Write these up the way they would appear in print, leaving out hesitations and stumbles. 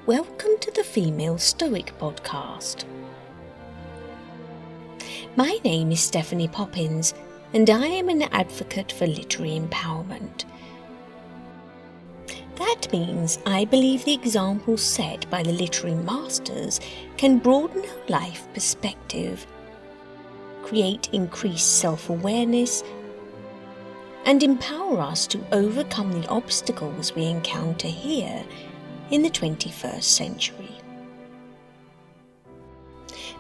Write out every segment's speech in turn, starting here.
Welcome to the Female Stoic podcast. My name is Stephanie Poppins, and I am an advocate for literary empowerment. That means I believe the examples set by the literary masters can broaden our life perspective, create increased self-awareness, and empower us to overcome the obstacles we encounter here in the 21st century.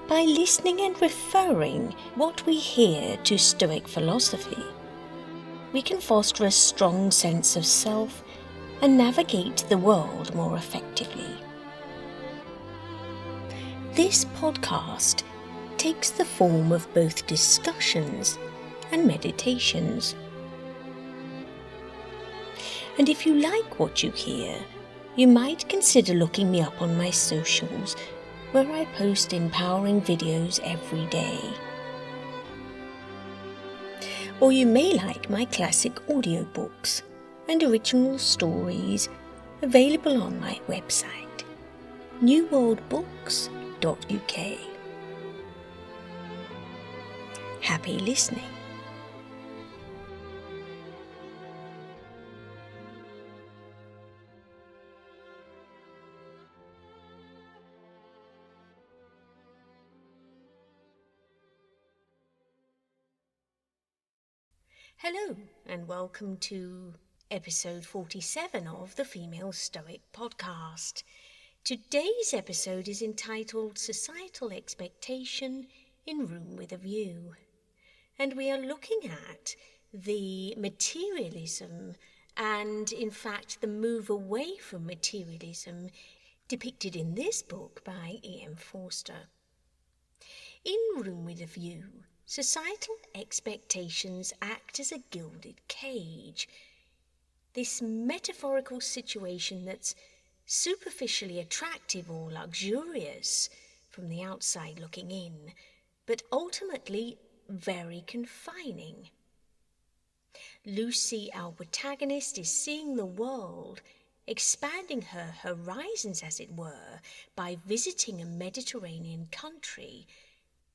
By listening and referring what we hear to Stoic philosophy, we can foster a strong sense of self and navigate the world more effectively. This podcast takes the form of both discussions and meditations. And if you like what you hear, you might consider looking me up on my socials, where I post empowering videos every day. Or you may like my classic audiobooks and original stories available on my website, newworldbooks.uk. Happy listening. Hello, and welcome to episode 47 of the Female Stoic podcast. Today's episode is entitled Societal Expectation in Room with a View, and we are looking at the materialism and, in fact, the move away from materialism depicted in this book by E M Forster. In Room with a View, societal expectations act as a gilded cage. This metaphorical situation that's superficially attractive or luxurious from the outside looking in, but ultimately very confining. Lucy, our protagonist, is seeing the world, expanding her horizons, as it were, by visiting a Mediterranean country.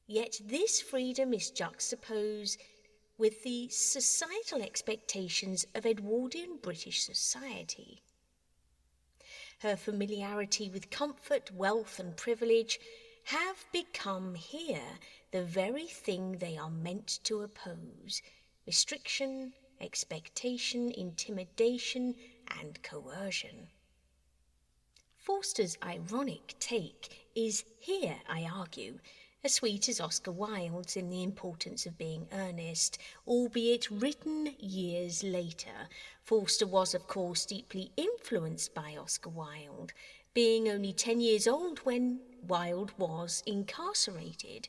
Yet this freedom is juxtaposed with the societal expectations of Edwardian British society. Her familiarity with comfort, wealth and privilege have become here the very thing they are meant to oppose: restriction, expectation, intimidation and coercion. Forster's ironic take is here, I argue, as sweet as Oscar Wilde's in The Importance of Being Earnest, albeit written years later. Forster was, of course, deeply influenced by Oscar Wilde, being only 10 years old when Wilde was incarcerated,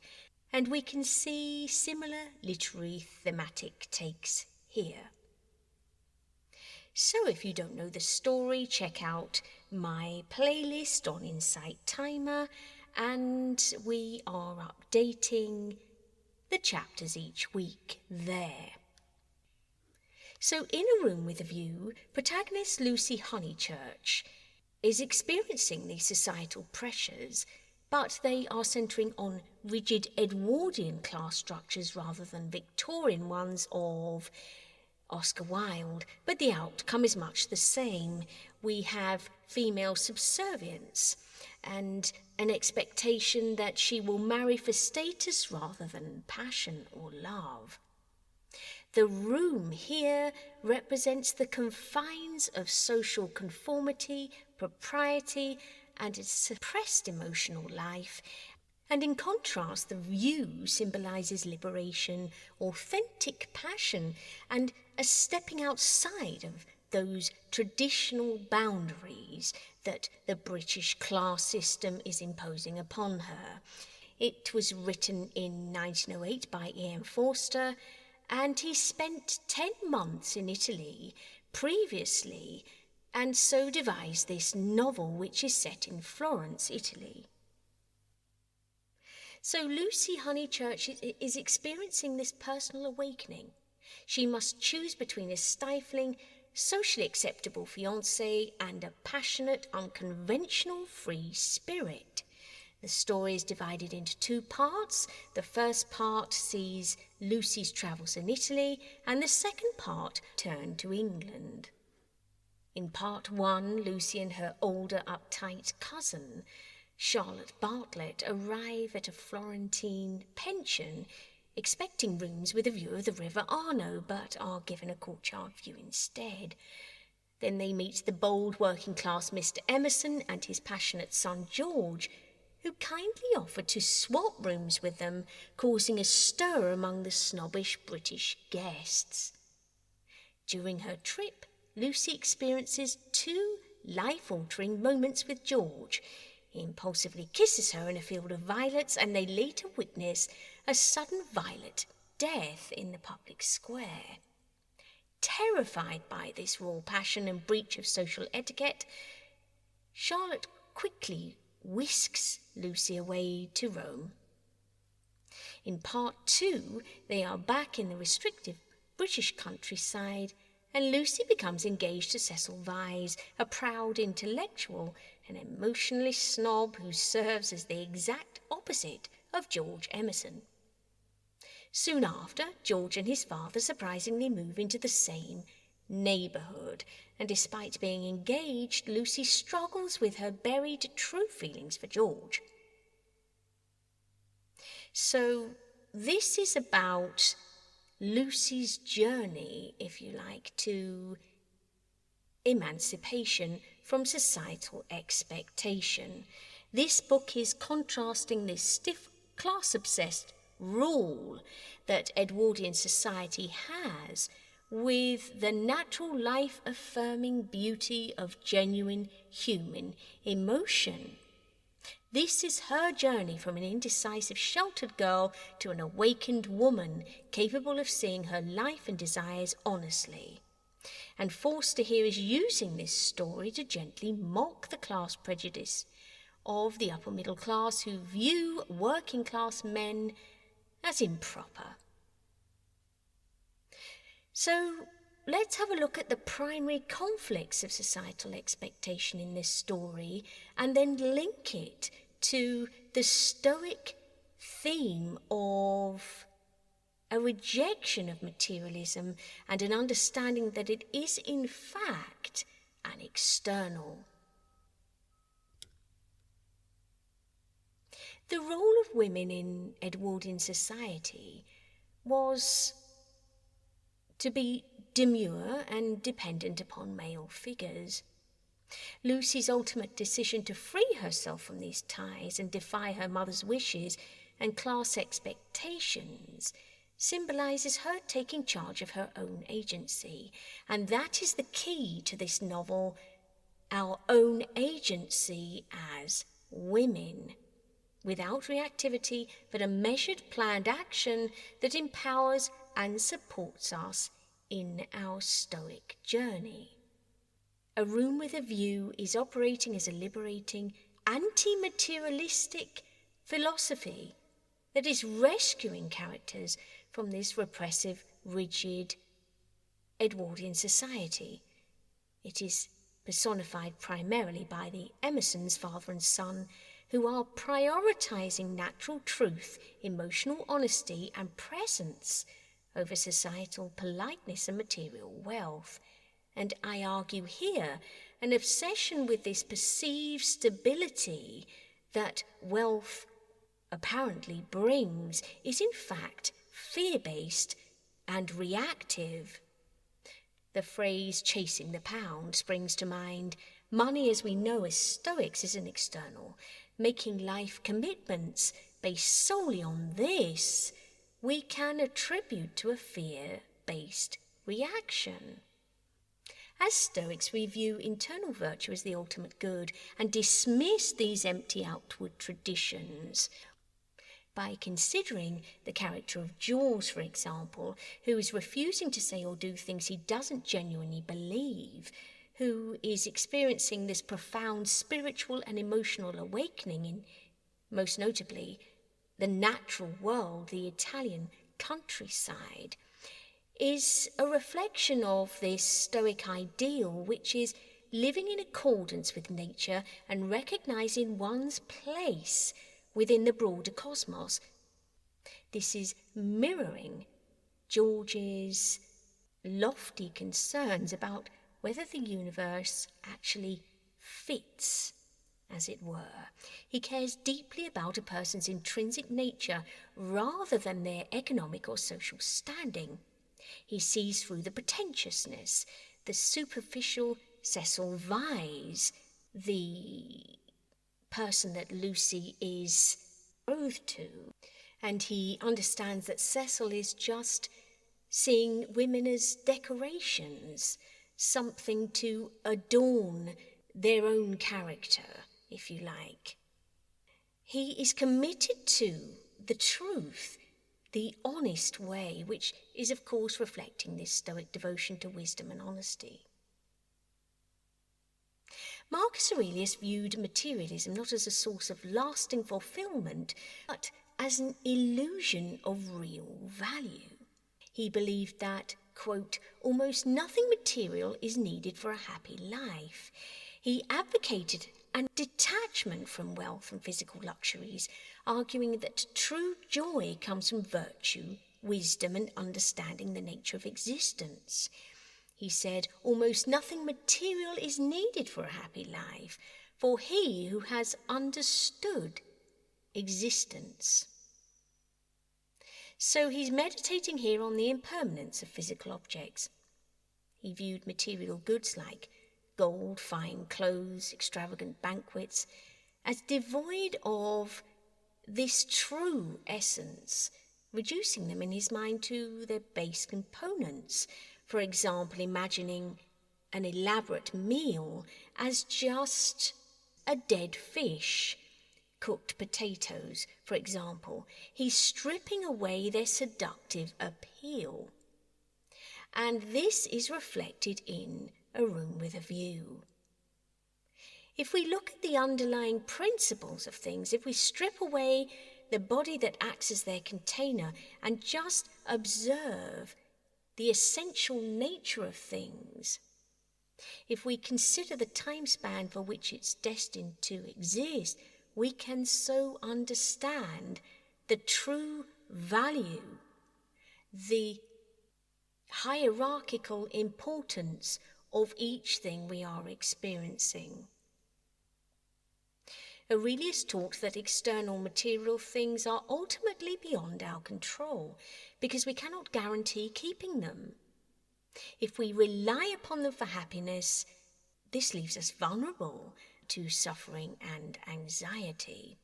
and we can see similar literary thematic takes here. So if you don't know the story, check out my playlist on Insight Timer, and we are updating the chapters each week there. So in A Room with a View, protagonist Lucy Honeychurch is experiencing these societal pressures, but they are centering on rigid Edwardian class structures rather than Victorian ones of Oscar Wilde, but the outcome is much the same. We have female subservience and an expectation that she will marry for status rather than passion or love. The room here represents the confines of social conformity, propriety, and a suppressed emotional life. And in contrast, the view symbolises liberation, authentic passion, and a stepping outside of those traditional boundaries that the British class system is imposing upon her. It was written in 1908 by E M Forster, and he spent 10 months in Italy previously, and so devised this novel, which is set in Florence, Italy. So Lucy Honeychurch is experiencing this personal awakening. She must choose between a stifling socially acceptable fiancé, and a passionate, unconventional free spirit. The story is divided into two parts. The first part sees Lucy's travels in Italy, and the second part turn to England. In part one, Lucy and her older, uptight cousin, Charlotte Bartlett, arrive at a Florentine pension, expecting rooms with a view of the River Arno, but are given a courtyard view instead. Then they meet the bold working-class Mr. Emerson and his passionate son George, who kindly offered to swap rooms with them, causing a stir among the snobbish British guests. During her trip, Lucy experiences two life-altering moments with George. He impulsively kisses her in a field of violets, and they later witness a sudden violent death in the public square. Terrified by this raw passion and breach of social etiquette, Charlotte quickly whisks Lucy away to Rome. In part two, they are back in the restrictive British countryside, and Lucy becomes engaged to Cecil Vyse, a proud intellectual and emotionally snob who serves as the exact opposite of George Emerson. Soon after, George and his father surprisingly move into the same neighbourhood, and despite being engaged, Lucy struggles with her buried true feelings for George. So this is about Lucy's journey, if you like, to emancipation from societal expectation. This book is contrasting this stiff, class-obsessed rule that Edwardian society has with the natural life-affirming beauty of genuine human emotion. This is her journey from an indecisive, sheltered girl to an awakened woman capable of seeing her life and desires honestly. And Forster here is using this story to gently mock the class prejudice of the upper middle class who view working class men as improper. So let's have a look at the primary conflicts of societal expectation in this story and then link it to the Stoic theme of a rejection of materialism and an understanding that it is in fact an external. The role of women in Edwardian society was to be demure and dependent upon male figures. Lucy's ultimate decision to free herself from these ties and defy her mother's wishes and class expectations symbolizes her taking charge of her own agency. And that is the key to this novel, our own agency as women. Without reactivity, but a measured, planned action that empowers and supports us in our Stoic journey. A Room with a View is operating as a liberating, anti-materialistic philosophy that is rescuing characters from this repressive, rigid Edwardian society. It is personified primarily by the Emersons, father and son, who are prioritizing natural truth, emotional honesty, and presence over societal politeness and material wealth. And I argue here, an obsession with this perceived stability that wealth apparently brings is in fact fear-based and reactive. The phrase chasing the pound springs to mind. Money, as we know as Stoics, is an external. Making life commitments based solely on this, we can attribute to a fear-based reaction. As Stoics, we view internal virtue as the ultimate good and dismiss these empty outward traditions. By considering the character of Jaws, for example, who is refusing to say or do things he doesn't genuinely believe, who is experiencing this profound spiritual and emotional awakening in, most notably, the natural world, the Italian countryside. is a reflection of this Stoic ideal, which is living in accordance with nature and recognizing one's place within the broader cosmos. This is mirroring George's lofty concerns about whether the universe actually fits, as it were. He cares deeply about a person's intrinsic nature rather than their economic or social standing. He sees through the pretentiousness, the superficial Cecil Vyse, the person that Lucy is betrothed to, and he understands that Cecil is just seeing women as decorations, something to adorn their own character, if you like. He is committed to the truth, the honest way, which is of course reflecting this Stoic devotion to wisdom and honesty. Marcus Aurelius viewed materialism not as a source of lasting fulfillment, but as an illusion of real value. He believed that, quote, almost nothing material is needed for a happy life. He advocated a detachment from wealth and physical luxuries, arguing that true joy comes from virtue, wisdom, and understanding the nature of existence. He said, almost nothing material is needed for a happy life, for he who has understood existence. So he's meditating here on the impermanence of physical objects. He viewed material goods like gold, fine clothes, extravagant banquets as devoid of this true essence, reducing them in his mind to their base components. For example, imagining an elaborate meal as just a dead fish, cooked potatoes, for example. He's stripping away their seductive appeal. And this is reflected in A Room with a View. If we look at the underlying principles of things, if we strip away the body that acts as their container and just observe the essential nature of things, if we consider the time span for which it's destined to exist, we can so understand the true value, the hierarchical importance of each thing we are experiencing. Aurelius taught that external material things are ultimately beyond our control because we cannot guarantee keeping them. If we rely upon them for happiness, this leaves us vulnerable to suffering and anxiety.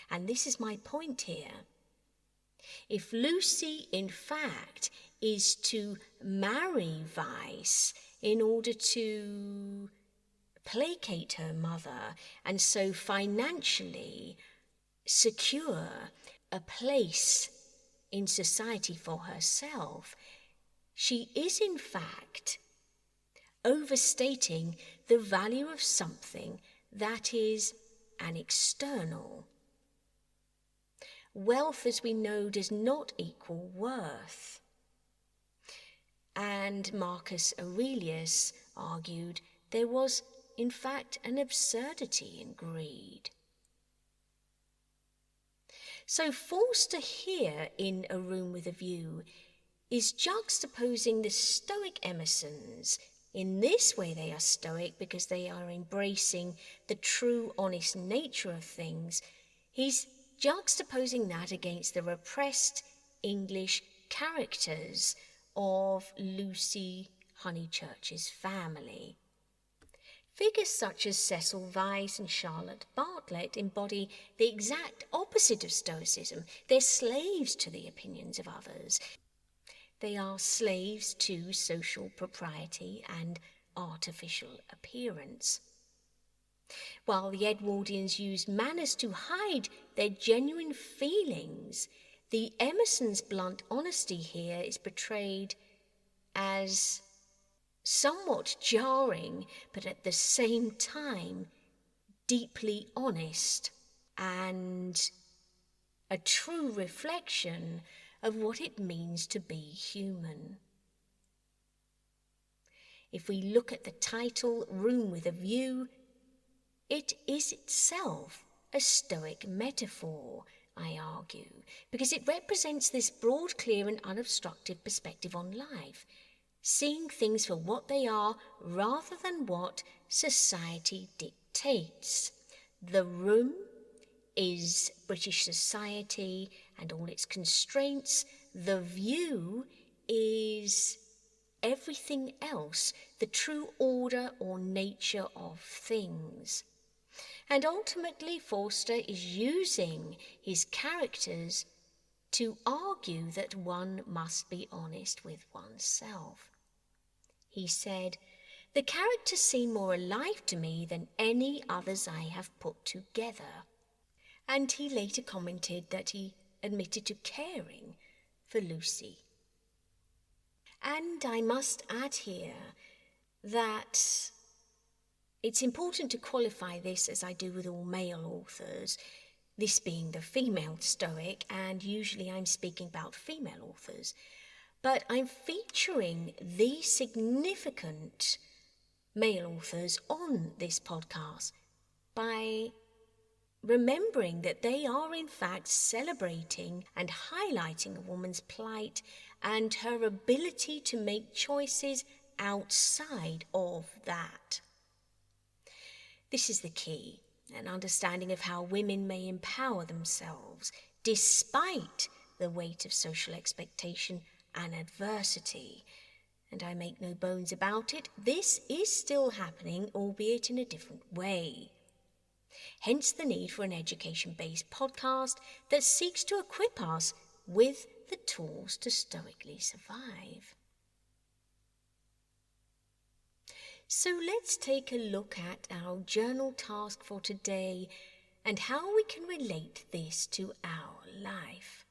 And this is my point here. If Lucy, in fact, is to marry Vyse in order to placate her mother and so financially secure a place in society for herself, she is in fact overstating the value of something that is an external. Wealth, as we know, does not equal worth. And Marcus Aurelius argued there was, in fact, an absurdity in greed. So Forster here in A Room with a View is juxtaposing the Stoic Emersons. In this way they are Stoic because they are embracing the true, honest nature of things. He's juxtaposing that against the repressed English characters of Lucy Honeychurch's family. Figures such as Cecil Vyse and Charlotte Bartlett embody the exact opposite of Stoicism. They're slaves to the opinions of others. They are slaves to social propriety and artificial appearance. While the Edwardians used manners to hide their genuine feelings, the Emersons' blunt honesty here is portrayed as somewhat jarring, but at the same time deeply honest and a true reflection of what it means to be human. If we look at the title, Room with a View, it is itself a Stoic metaphor, I argue, because it represents this broad, clear and unobstructed perspective on life, seeing things for what they are rather than what society dictates. The room is British society and all its constraints. The view is everything else, the true order or nature of things. And ultimately, Forster is using his characters to argue that one must be honest with oneself. He said, "The characters seem more alive to me than any others I have put together." And he later commented that he admitted to caring for Lucy. And I must add here that it's important to qualify this, as I do with all male authors, this being the female Stoic, and usually I'm speaking about female authors. But I'm featuring the significant male authors on this podcast by remembering that they are in fact celebrating and highlighting a woman's plight and her ability to make choices outside of that. This is the key, an understanding of how women may empower themselves despite the weight of social expectation and adversity. And I make no bones about it, this is still happening, albeit in a different way. Hence the need for an education-based podcast that seeks to equip us with the tools to stoically survive. So let's take a look at our journal task for today and how we can relate this to our life.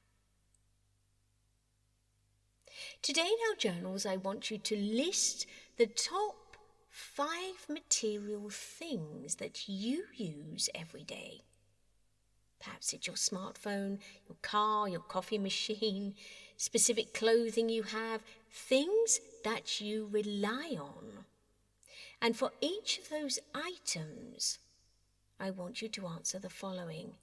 Today in our journals, I want you to list the top 5 material things that you use every day. Perhaps it's your smartphone, your car, your coffee machine, specific clothing you have, things that you rely on. And for each of those items, I want you to answer the following.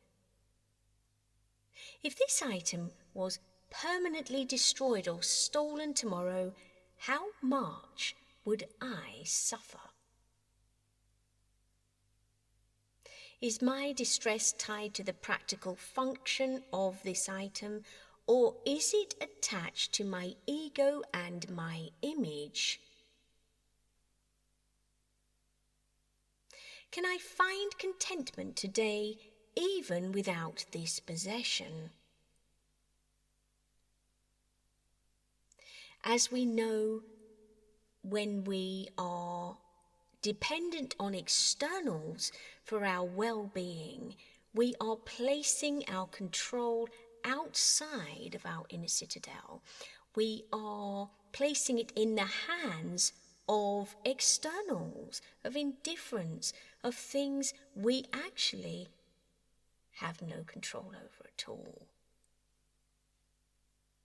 If this item was permanently destroyed or stolen tomorrow, how much would I suffer? Is my distress tied to the practical function of this item, or is it attached to my ego and my image? Can I find contentment today even without this possession? As we know, when we are dependent on externals for our well-being, we are placing our control outside of our inner citadel. We are placing it in the hands of externals, of indifference, of things we actually have no control over at all.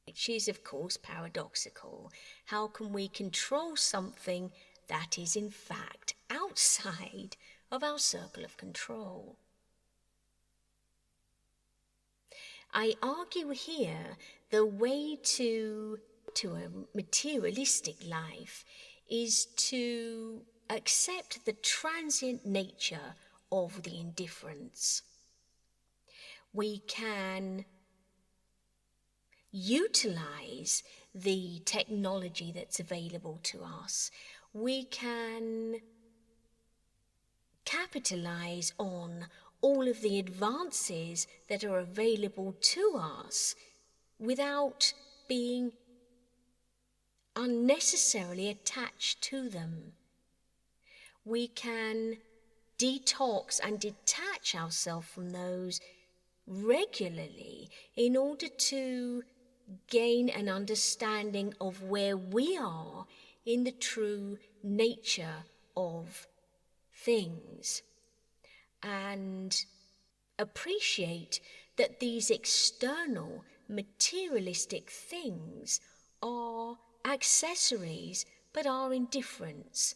Which is, of course, paradoxical. How can we control something that is, in fact, outside of our circle of control? I argue here the way to a materialistic life is to accept the transient nature of the indifference. We can utilize the technology that's available to us. We can capitalize on all of the advances that are available to us without being unnecessarily attached to them. We can detox and detach ourselves from those regularly in order to gain an understanding of where we are in the true nature of things, and appreciate that these external materialistic things are accessories, but are indifferents.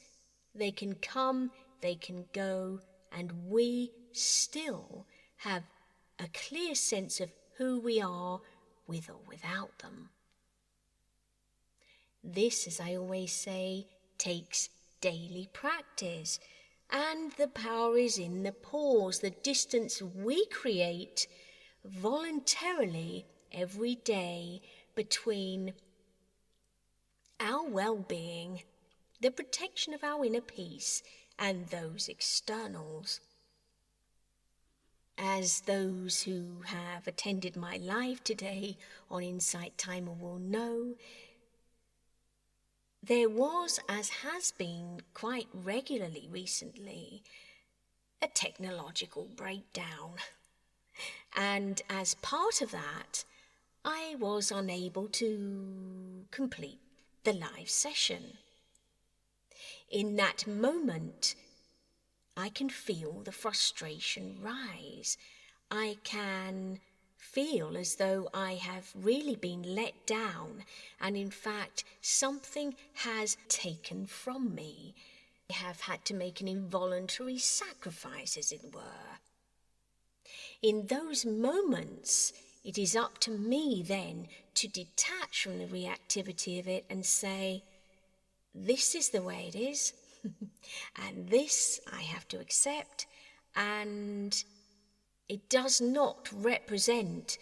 They can come, they can go, and we still have a clear sense of who we are with or without them. This, as I always say, takes daily practice, and the power is in the pause, the distance we create voluntarily every day between our well-being, the protection of our inner peace, and those externals. As those who have attended my live today on Insight Timer will know, there was, as has been quite regularly recently, a technological breakdown. And as part of that, I was unable to complete the live session. In that moment, I can feel the frustration rise. I can feel as though I have really been let down, and in fact, something has taken from me. I have had to make an involuntary sacrifice, as it were. In those moments, it is up to me then to detach from the reactivity of it and say, this is the way it is, and this I have to accept, and it does not represent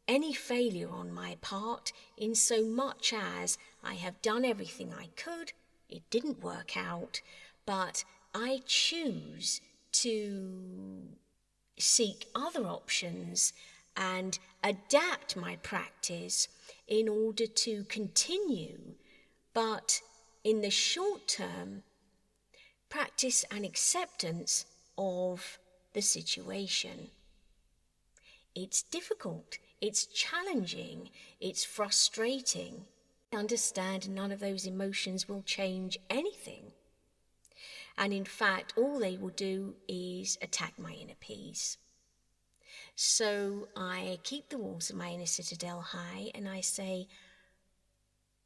any failure on my part, in so much as I have done everything I could, it didn't work out, but I choose to seek other options and adapt my practice in order to continue, but in the short term, practice an acceptance of the situation. It's difficult, it's challenging, it's frustrating. I understand none of those emotions will change anything. And in fact, all they will do is attack my inner peace. So I keep the walls of my inner citadel high and I say,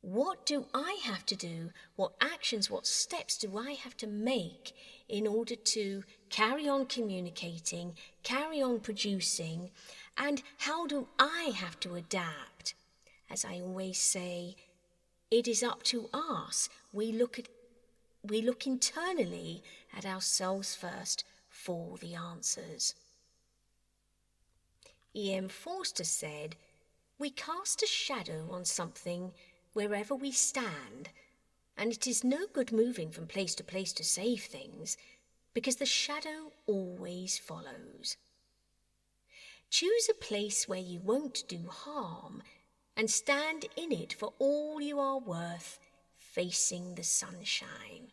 what do I have to do? What actions, what steps do I have to make in order to carry on communicating, carry on producing, and how do I have to adapt? As I always say, it is up to us. We look internally at ourselves first for the answers. E M Forster said, we cast a shadow on something wherever we stand, and it is no good moving from place to save things, because the shadow always follows. Choose a place where you won't do harm, and stand in it for all you are worth, facing the sunshine.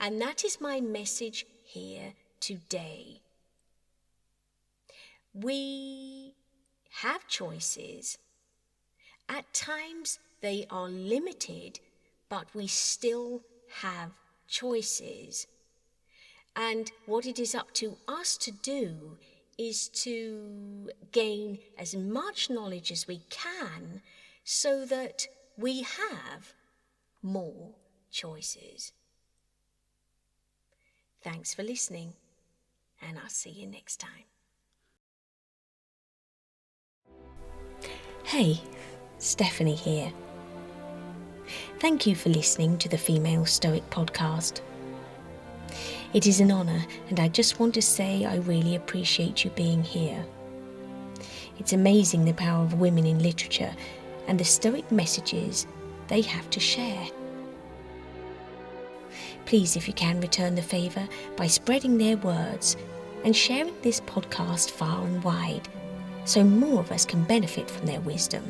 And that is my message here today. We have choices. At times they are limited, but we still have choices. And what it is up to us to do is to gain as much knowledge as we can so that we have more choices. Thanks for listening, and I'll see you next time. Hey, Stephanie here. Thank you for listening to the Female Stoic podcast. It is an honour, and I just want to say I really appreciate you being here. It's amazing the power of women in literature and the Stoic messages they have to share. Please, if you can, return the favour by spreading their words and sharing this podcast far and wide, so more of us can benefit from their wisdom.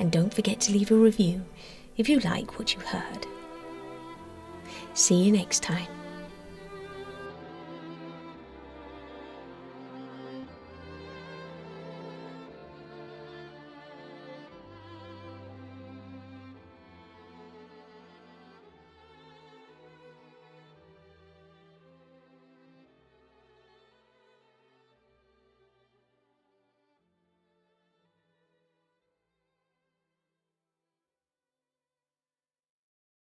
And don't forget to leave a review if you like what you heard. See you next time.